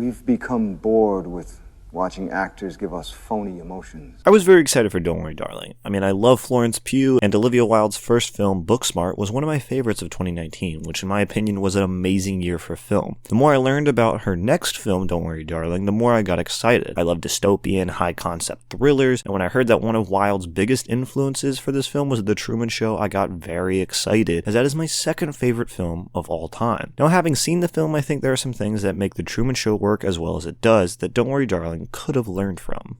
We've become bored with watching actors give us phony emotions. I was very excited for Don't Worry Darling. I mean, I love Florence Pugh, and Olivia Wilde's first film, Booksmart, was one of my favorites of 2019, which in my opinion was an amazing year for film. The more I learned about her next film, Don't Worry Darling, the more I got excited. I love dystopian, high-concept thrillers, and when I heard that one of Wilde's biggest influences for this film was The Truman Show, I got very excited, as that is my second favorite film of all time. Now, having seen the film, I think there are some things that make The Truman Show work as well as it does that Don't Worry Darling could have learned from.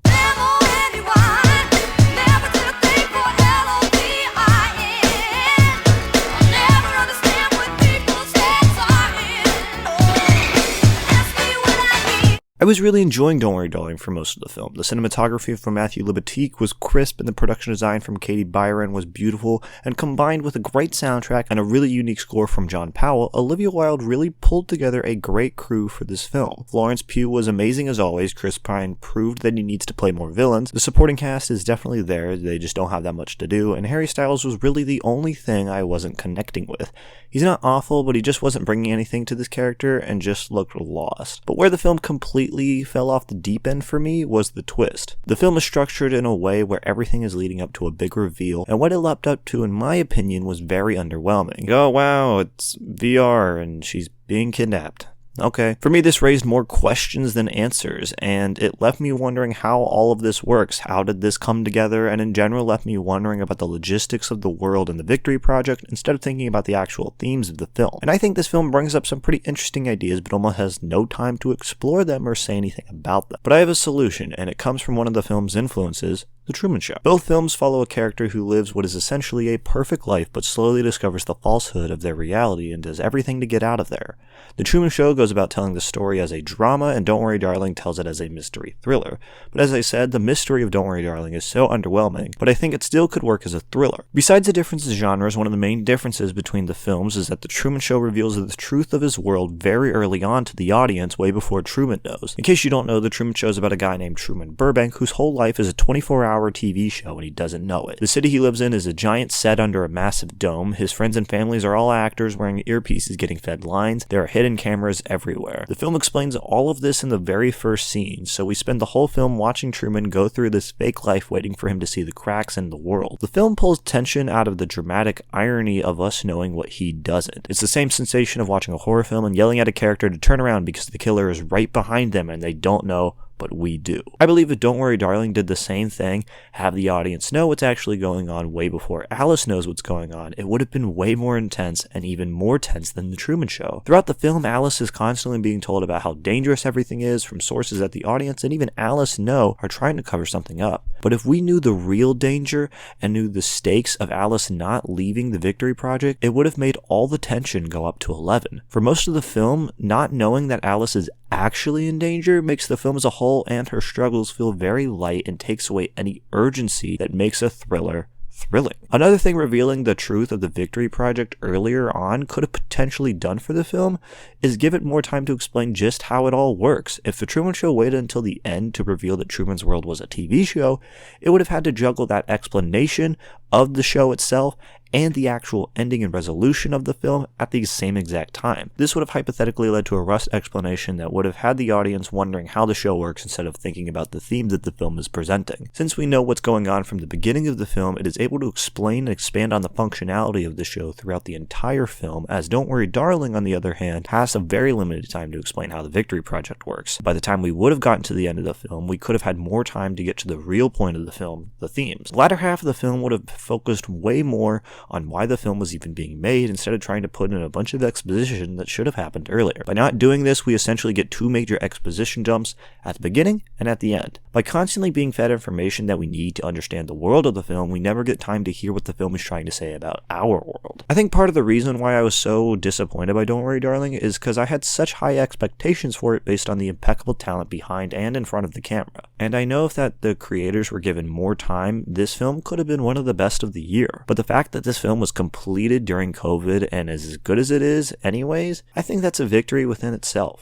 I was really enjoying Don't Worry Darling for most of the film. The cinematography from Matthew Libatique was crisp, and the production design from Katie Byron was beautiful, and combined with a great soundtrack and a really unique score from John Powell, Olivia Wilde really pulled together a great crew for this film. Florence Pugh was amazing as always. Chris Pine proved that he needs to play more villains. The supporting cast is definitely there, they just don't have that much to do, and Harry Styles was really the only thing I wasn't connecting with. He's not awful, but he just wasn't bringing anything to this character and just looked lost. But where the film completely fell off the deep end for me was the twist. The film is structured in a way where everything is leading up to a big reveal, and what it leapt up to, in my opinion, was very underwhelming. Oh wow, it's VR and she's being kidnapped. Okay. For me, this raised more questions than answers, and it left me wondering how all of this works. How did this come together? And in general, left me wondering about the logistics of the world and the Victory Project instead of thinking about the actual themes of the film. And I think this film brings up some pretty interesting ideas, but almost has no time to explore them or say anything about them. But I have a solution, and it comes from one of the film's influences, The Truman Show. Both films follow a character who lives what is essentially a perfect life, but slowly discovers the falsehood of their reality and does everything to get out of there. The Truman Show goes about telling the story as a drama, and Don't Worry Darling tells it as a mystery thriller. But as I said, the mystery of Don't Worry Darling is so underwhelming, but I think it still could work as a thriller. Besides the difference in genres, one of the main differences between the films is that The Truman Show reveals the truth of his world very early on to the audience, way before Truman knows. In case you don't know, The Truman Show is about a guy named Truman Burbank, whose whole life is a 24-hour TV show and he doesn't know it. The city he lives in is a giant set under a massive dome. His friends and families are all actors wearing earpieces getting fed lines. There are hidden cameras everywhere. The film explains all of this in the very first scene, so we spend the whole film watching Truman go through this fake life waiting for him to see the cracks in the world. The film pulls tension out of the dramatic irony of us knowing what he doesn't. It's the same sensation of watching a horror film and yelling at a character to turn around because the killer is right behind them and they don't know, but we do. I believe if Don't Worry Darling did the same thing, have the audience know what's actually going on way before Alice knows what's going on, it would have been way more intense and even more tense than The Truman Show. Throughout the film, Alice is constantly being told about how dangerous everything is from sources that the audience and even Alice know are trying to cover something up. But if we knew the real danger and knew the stakes of Alice not leaving the Victory Project, it would have made all the tension go up to 11. For most of the film, not knowing that Alice is actually in danger makes the film as a whole and her struggles feel very light and takes away any urgency that makes a thriller thrilling. Another thing revealing the truth of the Victory Project earlier on could have potentially done for the film is give it more time to explain just how it all works. If The Truman Show waited until the end to reveal that Truman's World was a TV show, it would have had to juggle that explanation of the show itself and the actual ending and resolution of the film at the same exact time. This would have hypothetically led to a rushed explanation that would have had the audience wondering how the show works instead of thinking about the theme that the film is presenting. Since we know what's going on from the beginning of the film, it is able to explain and expand on the functionality of the show throughout the entire film, as Don't Worry Darling, on the other hand, has a very limited time to explain how the Victory Project works. By the time we would have gotten to the end of the film, we could have had more time to get to the real point of the film, the themes. The latter half of the film would have focused way more on why the film was even being made instead of trying to put in a bunch of exposition that should have happened earlier. By not doing this, we essentially get two major exposition jumps at the beginning and at the end. By constantly being fed information that we need to understand the world of the film, we never get time to hear what the film is trying to say about our world. I think part of the reason why I was so disappointed by Don't Worry Darling is because I had such high expectations for it based on the impeccable talent behind and in front of the camera. And I know if that the creators were given more time, this film could have been one of the best of the year. But the fact that this film was completed during COVID and is as good as it is anyways, I think that's a victory within itself.